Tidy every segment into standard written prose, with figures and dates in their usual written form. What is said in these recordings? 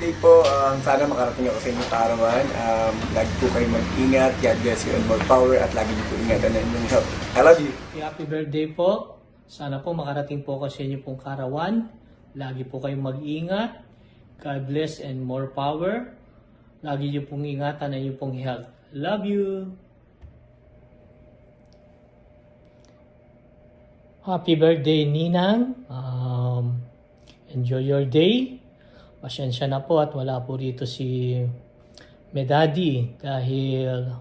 birthday po. Sana makarating ako sa inyong kaarawan. Lagi po kayo mag-ingat. God bless you and more power. At lagi niyo po ingatan ang inyong health. I love you. Happy birthday po. Sana po makarating po ako sa inyong pong kaarawan. Lagi po kayong mag-ingat. God bless and more power. Lagi niyo pong ingatan ang inyong pong health. Love you. Happy birthday, Ninang. Enjoy your day. Pasensya na po at wala po rito si Medadi dahil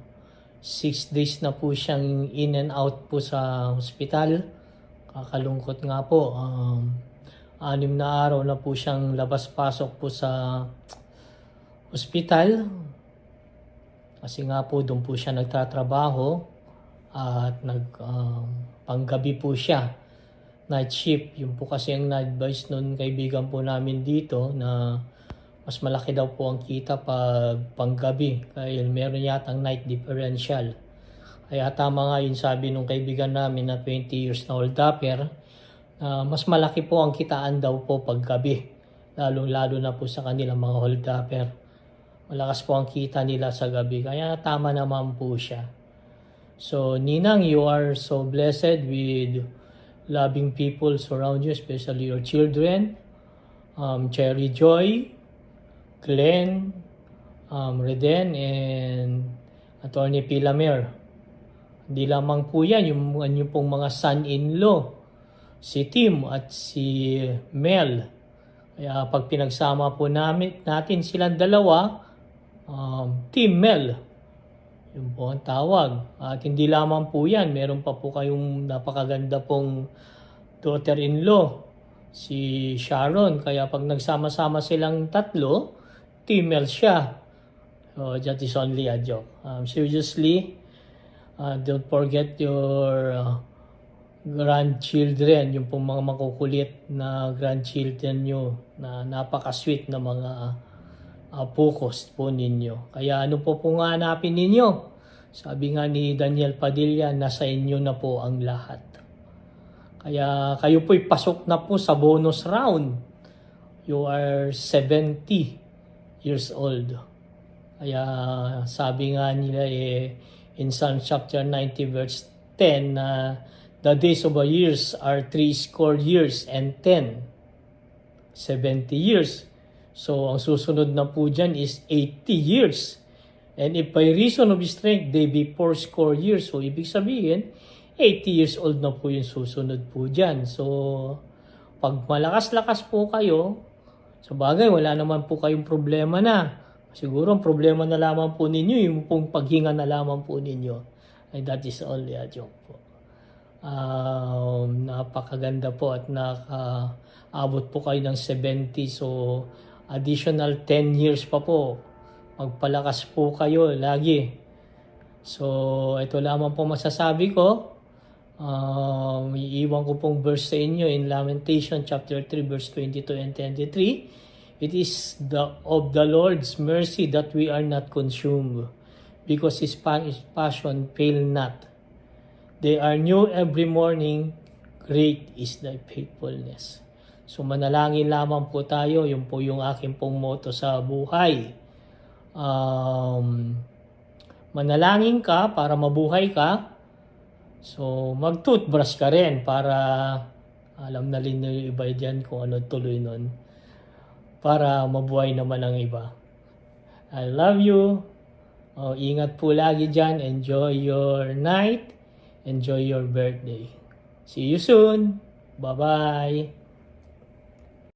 6 days na po siyang in and out po sa hospital. Kakalungkot nga po. 6 na araw na po siyang labas-pasok po sa hospital. Kasi nga po doon po siya nagtatrabaho at panggabi po siya. Night shift. Yung po kasi ang na-advise nun kaibigan po namin dito na mas malaki daw po ang kita pag panggabi. Kaya meron yatang night differential. Kaya tama nga yun sabi nung kaibigan namin na 20 years na old-upper. Mas malaki po ang kitaan daw po paggabi. Lalo na po sa kanilang mga old-upper. Malakas po ang kita nila sa gabi. Kaya tama naman po siya. So Ninang, you are so blessed with loving people surround you, especially your children. Cherry Joy, Glenn, Reden, and Attorney Pilamer. Hindi lamang po yan, yung pong mga son-in-law, si Tim at si Mel. Kaya pag pinagsama po natin silang dalawa, Team Mel. Yun po ang tawag. At hindi lamang po yan, meron pa po kayong napakaganda pong daughter-in-law, si Sharon. Kaya pag nagsama-sama silang tatlo, female siya. So that is only a joke. Seriously, don't forget your grandchildren, yung pong mga makukulit na grandchildren nyo na napaka-sweet na mga focus po ninyo. Kaya ano po nga hanapin ninyo? Sabi nga ni Daniel Padilla, nasa inyo na po ang lahat. Kaya kayo po'y pasok na po sa bonus round. You are 70 years old. Kaya sabi nga nila in Psalm chapter 90 verse 10 na the days of a years are 60 years and 10. 70 years. So, ang susunod na po dyan is 80 years. And if by reason of strength, they be 80 years. So, ibig sabihin, 80 years old na po yung susunod po dyan. So, pag malakas-lakas po kayo, sa bagay, wala naman po kayong problema na. Siguro, ang problema na lamang po ninyo, yung pong paghinga na lamang po ninyo. And that is only a joke po. Napakaganda po at nakaabot po kayo ng 70. So, additional 10 years pa po. Magpalakas po kayo lagi. So, ito lamang po masasabi ko. Iiwan ko pong verse sa inyo in Lamentation chapter 3 verse 22 and 23. It is of the Lord's mercy that we are not consumed, because His passion fail not. They are new every morning. Great is thy faithfulness. So manalangin lamang po tayo, yun po yung aking pong motto sa buhay. Manalangin ka para mabuhay ka. So mag-toothbrush ka rin para alam na rin yung iba dyan kung ano tuloy nun. Para mabuhay naman ang iba. I love you. Ingat po lagi dyan. Enjoy your night. Enjoy your birthday. See you soon. Bye-bye.